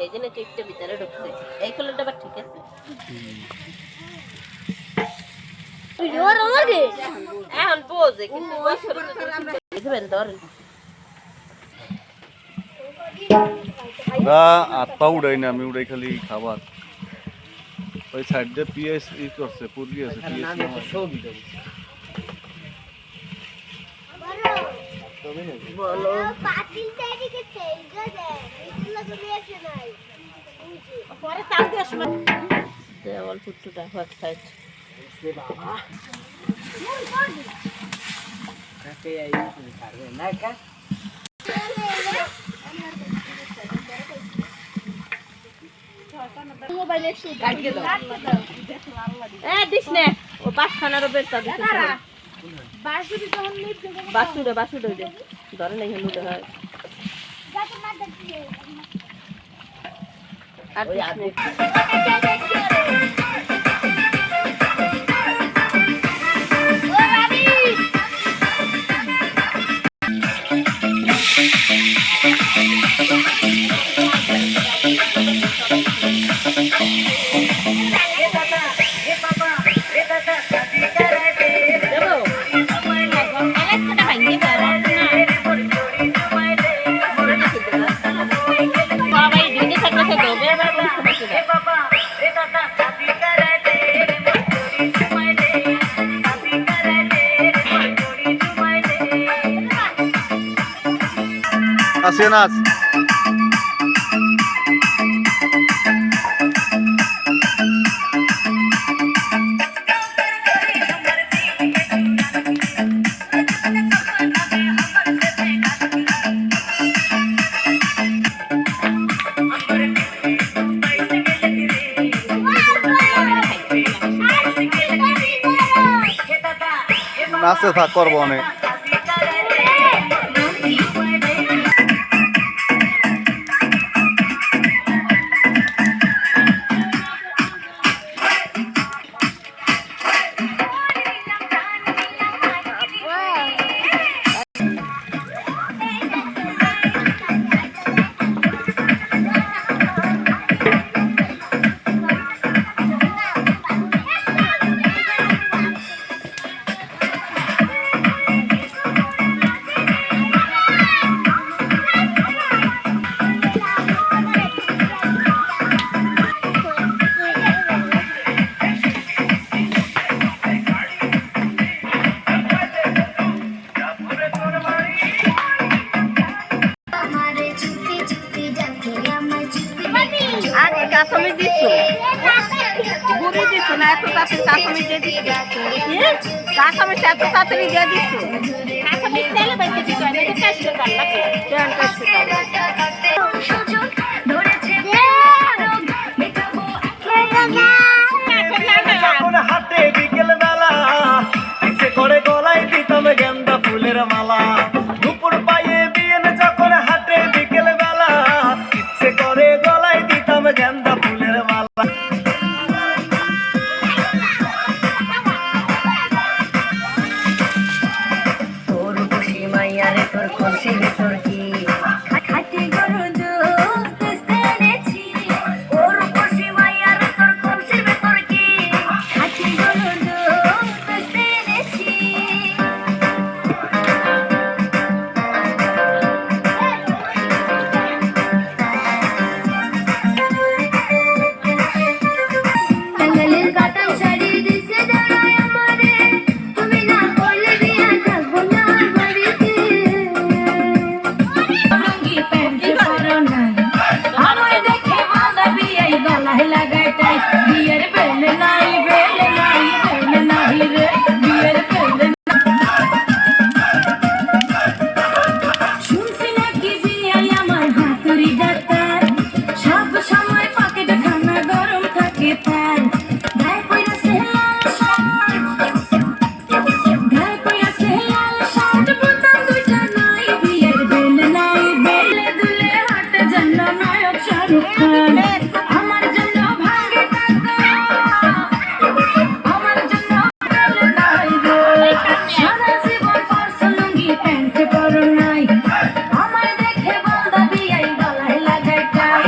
এই জন্য কেকটা ভিতরে ঢুকছে এই কালারটা আবার ঠিক আছে এখন বোঝে কিন্তু বুঝবেন ধরেন হাত পা উড়াই না আমি উড়াই খালি খাবার ওই সাইড দিয়ে পিএস ই করছে পুরি আছে বলো দেওয়াল ফুটুটা হোয়াট সাইড দিস নে ও বাসখানারও বেরটা বাসুরে ধরে নেই হলুদে হয় আর আসে নাচ নাচতে থাক করবো অনেক কাঁচামরিচ দিচ্ছো গুঁড়ি দিচ্ছো না এত তাড়াতাড়ি কাঁচামরিচ দিয়ে দিচ্ছো কাঁচামরিচ এত তাড়াতাড়ি দিয়ে দিচ্ছো কাঁচামরিচ তেলে বাইতে দিচ্ছ না এটা টেস্ট কর লাগে কেন টেস্ট কর হাতে বিকেল বেলা ইচ্ছে করে গলায় দিতাম গেন্দা ফুলের মালা দুপুর পায়ে বিয়েন যখন হাতে বিকেল বেলা ইচ্ছে করে গলায় দিতাম গেন্দা ফুলের মালা তোর খুশি মাইয়ারে তোর খুশি তোর কি খাটি গরু আমার দেখে বলদা বিয়াই গলায় লাগাই টাই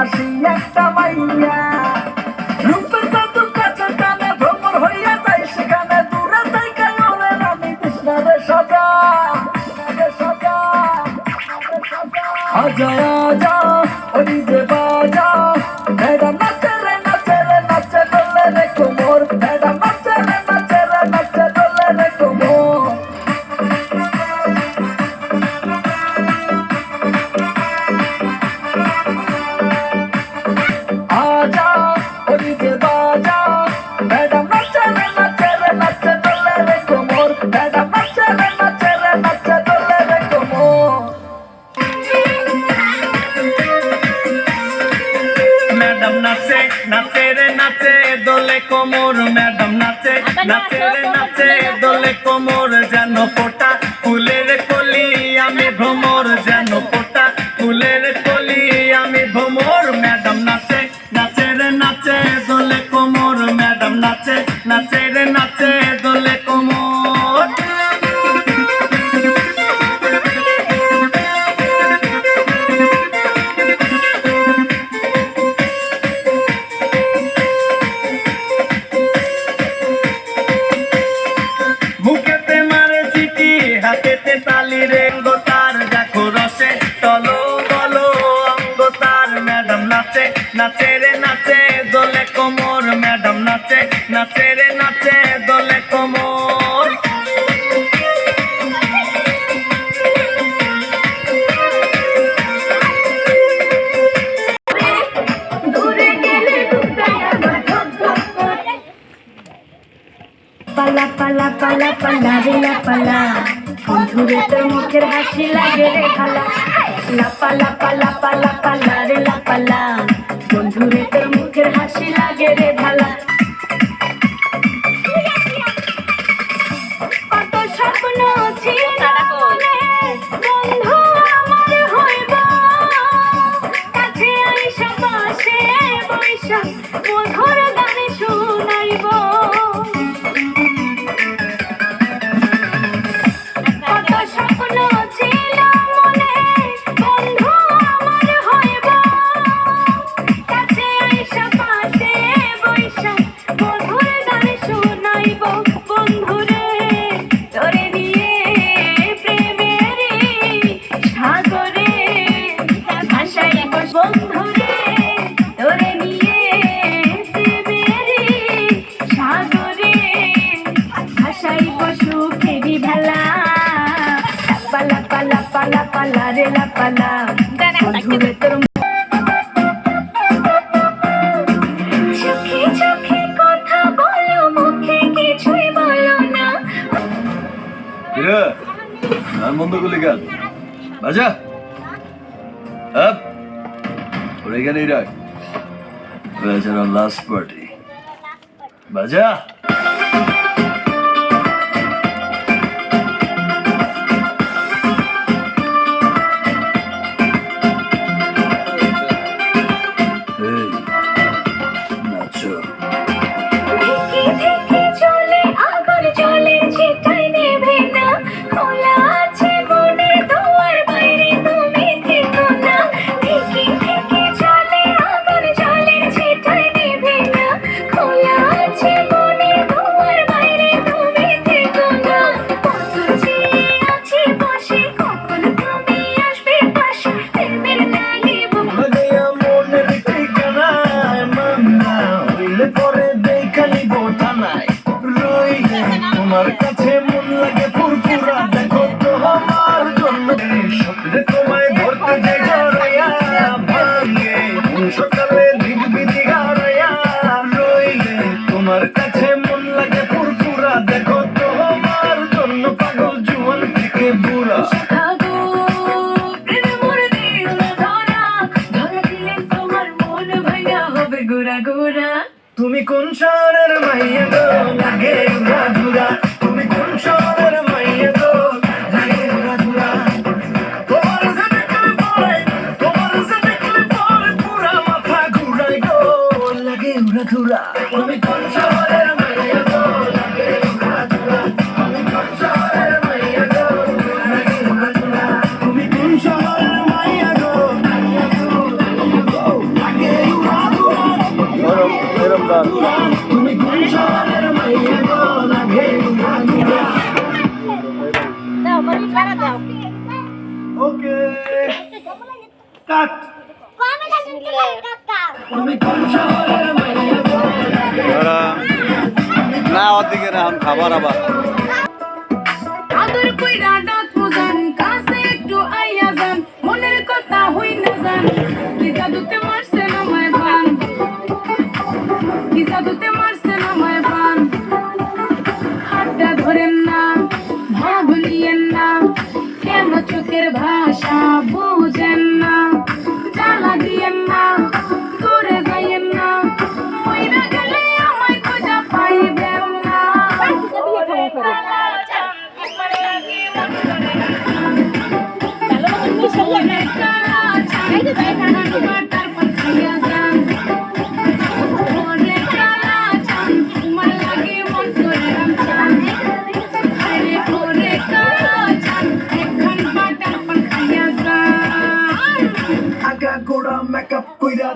হাসি একটা মাইয়া রূপের জাদু কাছে টানে ভ্রমর হইয়া যাই সেখানে দূরে থেকে ওরে আমি কৃষ্ণারে সাজা আজা আজা ওই যে বাজা ভেড়া নাচে রে নাচে রে নাচে দোলে রে কোমর ভেড়া নাচে রে নাচে রে নাচে দোলে রে কোমর आजा ओरी के बाजा मैडम नचे रे नचे डोले रे कोमर मैडम नचे डोले रे कोमर मैडम नाचे रे नाचे डोले कोमर मैडम नाचे रे नाचे डोले कोमर जानो फोटा फुलेर कली आमी भ्रमर जानो फोटा फुलेर कली आमी भ्रमर मैडम नाचे रे नाचे दोले कोमर मैडम नाचे रे नाचे दोले कोमर मुखेते मारे चिटी हातेते ताली रे अंगतार देखो रसे टलो बलो अंगतार मैडम नाचे रे नाचे दोले कोमर मैडम नाचे रे नाचे दोले कोमर দূরে গেলে বুকটাই আমার ধক ধক করে পালা পালা পালা পালা রে লাপালা বন্ধুরে তোর মুখের হাসি লাগে রে খালা লাপালা পালা পালা পালা রে লাপালা বন্ধুরে তোর মুখের হাসি লাগে রে ভালা কত স্বপ্ন ছিল মনে, বন্ধু আমার হইব কাছে আইসা পাশে বৈশা মধুর গান শুনাইব কত স্বপ্ন ছিল মনে, বন্ধু আমার হইব কাছে আইসা পাশে বৈশা মধুর গান শুনাইব বন্ধুরে তোরে নিয়ে প্রেমের সাগরে ভাসাইব বন্ধুরে তোরে নিয়ে প্রেমের সাগরে ভাসাইব সুখেরই ভেলা পালা পালা পালা পালা রে লাপালা বন্ধুরে তোর চোখে চোখে কথা বলো মুখে কিছুই বলো না কিরে গান বন্ধ করলি কেন বাজা আপ ওরে এখানেই রাখ বাজার লাস্ট পার্টি বাজা এই নাচো ধিকে ধিকে চলে আগুন জ্বলে সেটাই নেবে না খোলা আছে মনে দুয়ার বাইরে তুমি থেকো না ধিকে ধিকে চলে আগুন জ্বলে সেটাই নেবে না খোলা আছে মনে দুয়ার বাইরে তুমি থেকো না কত চেয়ে আছি বসে কখন তুমি আসবে পাশে প্রেমের লাগি লাগাইয়া মনের ঠিকানায় মান্না হইলে পরে দেখালি বোটা নাই রইলে তোমার কাছে মন লাগে ফুরফুরা দেখো তো আমার জন্য স্বপ্নে তোমায় ধরতে যে জড়াইয়া ভাঙে কোন সকালে দিগবিদি হারাইয়া রইলে তোমার কাছে মন লাগে ফুরফুরা দেখো তো আমার জন্য পাগল জুয়ান থেকে বুড়া আগো প্রেম মোর দিল ধরা ধরা দিলে তোমার মন ভাঙা হবে গোরা গোরা তুমি কোন শহরের মাইয়া গো লাগে উড়াধুরা তুমি কোন শহরের মাইয়া গো লাগে উড়াধুরা তোমার যে দেখলে পরে পুরা মাথা ঘুরাই গো লাগে উড়াধুরা তুমি কোন শহরের মাইয়া গো লাগে উড়াধুরা তুমি কোন শহরের মাইয়া গো লাগে উড়াধুরা তুমি কোন শহরের মাইয়া গো লাগে দাও বড়ি ছাড়া দাও ওকে কাট না ওদিকে না এখন খাবার আবার আদর কইরা ডাক মোজান কাছে একটু আইয়া যান মনের কথা হই না যান কি জাদুতে মারছে না মায় বান কি জাদুতে মারছে না মায় বান হাতটা ধরেন না ভাব নিয়েন না কেন চোখের ভাষা বুঝেন না জ্বালা দিয়েন না দূরে যাইয়েন না মইরা গেলে আমায় খোঁজা পাইবেন না আগা গোড়া মেকআপ কইরা